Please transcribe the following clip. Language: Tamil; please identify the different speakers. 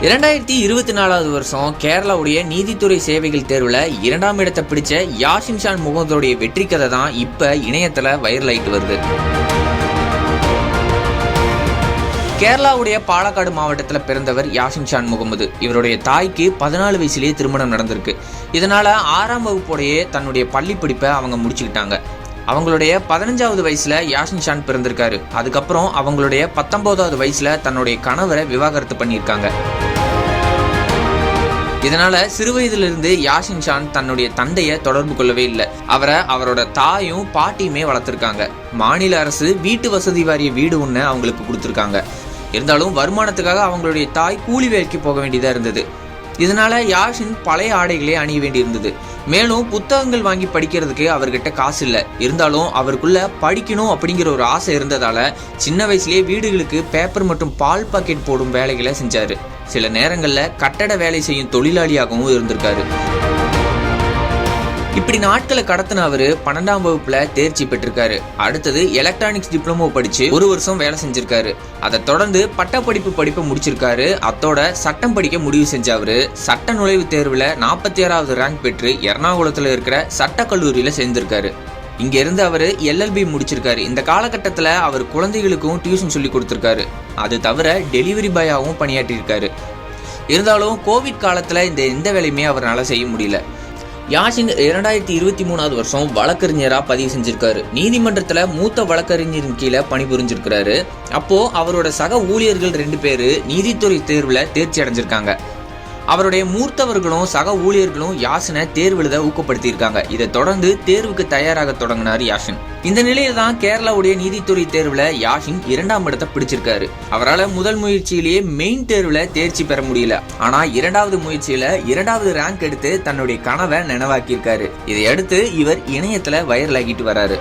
Speaker 1: 2024 வருஷம் கேரளாவுடைய நீதித்துறை சேவைகள் தேர்வுல 2ஆம் இடத்தை பிடிச்ச யாசின் ஷான் முகமதுடைய வெற்றி கதை தான் இப்ப இணையத்துல வைரல் ஆயிட்டு வருது. கேரளாவுடைய பாலக்காடு மாவட்டத்தில் பிறந்தவர் யாசின் ஷான் முகமது. இவருடைய தாய்க்கு 14 வயசுலேயே திருமணம் நடந்திருக்கு. இதனால 6ஆம் வகுப்போடையே தன்னுடைய பள்ளி படிப்பை அவங்க முடிச்சுக்கிட்டாங்க. அவங்களுடைய 15வது வயசுல யாசின் ஷான் பிறந்திருக்காரு. அதுக்கப்புறம் அவங்களுடைய 19வது வயசுல தன்னுடைய கணவரை விவாகரத்து பண்ணியிருக்காங்க. இதனால சிறு வயதிலிருந்து யாசின் ஷான் தன்னுடைய தந்தையை தொடர்பு கொள்ளவே இல்லை. அவரை அவரோட தாயும் பாட்டியுமே வளர்த்துருக்காங்க. மாநில அரசு வீட்டு வசதி வாரிய வீடு ஒன்று அவங்களுக்கு கொடுத்துருக்காங்க. இருந்தாலும் வருமானத்துக்காக அவங்களுடைய தாய் கூலி வேலைக்கு போக வேண்டியதா இருந்தது. இதனால யாசின் பழைய ஆடைகளே அணிய வேண்டி இருந்தது. மேலும் புத்தகங்கள் வாங்கி படிக்கிறதுக்கு அவர்கிட்ட காசு இல்லை. இருந்தாலும் அவருக்குள்ள படிக்கணும் அப்படிங்கிற ஒரு ஆசை இருந்ததால சின்ன வயசுலேயே வீடுகளுக்கு பேப்பர் மற்றும் பால் பாக்கெட் போடும் வேலைகளை செஞ்சாரு. சில நேரங்கள்ல கட்டட வேலை செய்யும் தொழிலாளியாகவும் இருந்திருக்காரு. இப்படி நாட்களை கடத்தின அவரு 12ஆம் வகுப்புல தேர்ச்சி பெற்றிருக்காரு. அடுத்தது எலக்ட்ரானிக்ஸ் டிப்ளமோ படிச்சு 1 வருஷம் வேலை செஞ்சிருக்காரு. அதை தொடர்ந்து பட்டப்படிப்பை முடிச்சிருக்காரு. அத்தோட சட்டம் படிக்க முடிவு செஞ்ச அவரு சட்ட நுழைவுத் தேர்வுல 46வது ரேங்க் பெற்று எர்ணாகுளத்துல இருக்கிற சட்ட கல்லூரியில சேர்ந்திருக்காரு. இங்க இருந்து அவரு LLB முடிச்சிருக்காரு. இந்த காலகட்டத்துல அவர் குழந்தைகளுக்கும் டியூஷன் சொல்லி கொடுத்திருக்காரு. அது தவிர டெலிவரி பாயாவும் பணியாற்றியிருக்காரு. இருந்தாலும் கோவிட் காலத்துல எந்த வேலையுமே அவரால் செய்ய முடியல. யாசின் 2023 வருஷம் வழக்கறிஞரா பதிவு செஞ்சிருக்காரு. நீதிமன்றத்துல மூத்த வழக்கறிஞரின் கீழே பணிபுரிஞ்சிருக்கிறாரு. அப்போ அவரோட சக ஊழியர்கள் 2 பேரு நீதித்துறை தேர்வுல தேர்ச்சி அடைஞ்சிருக்காங்க. அவருடைய மூர்த்தவர்களும் சக ஊழியர்களும் யாசினை தேர்வு எழுத ஊக்கப்படுத்தியிருக்காங்க. இதை தொடர்ந்து தேர்வுக்கு தயாராக தொடங்கினார் யாசின். இந்த நிலையில தான் கேரளாவுடைய நீதித்துறை தேர்வுல யாசின் 2ஆம் இடத்தை பிடிச்சிருக்காரு. அவரால் முதல் முயற்சியிலேயே மெயின் தேர்வுல தேர்ச்சி பெற முடியல. ஆனா 2வது முயற்சியில 2வது ரேங்க் எடுத்து தன்னுடைய கனவை நினைவாக்கியிருக்காரு. இதை அடுத்து இவர் இணையத்துல வைரல் ஆகிட்டு வராரு.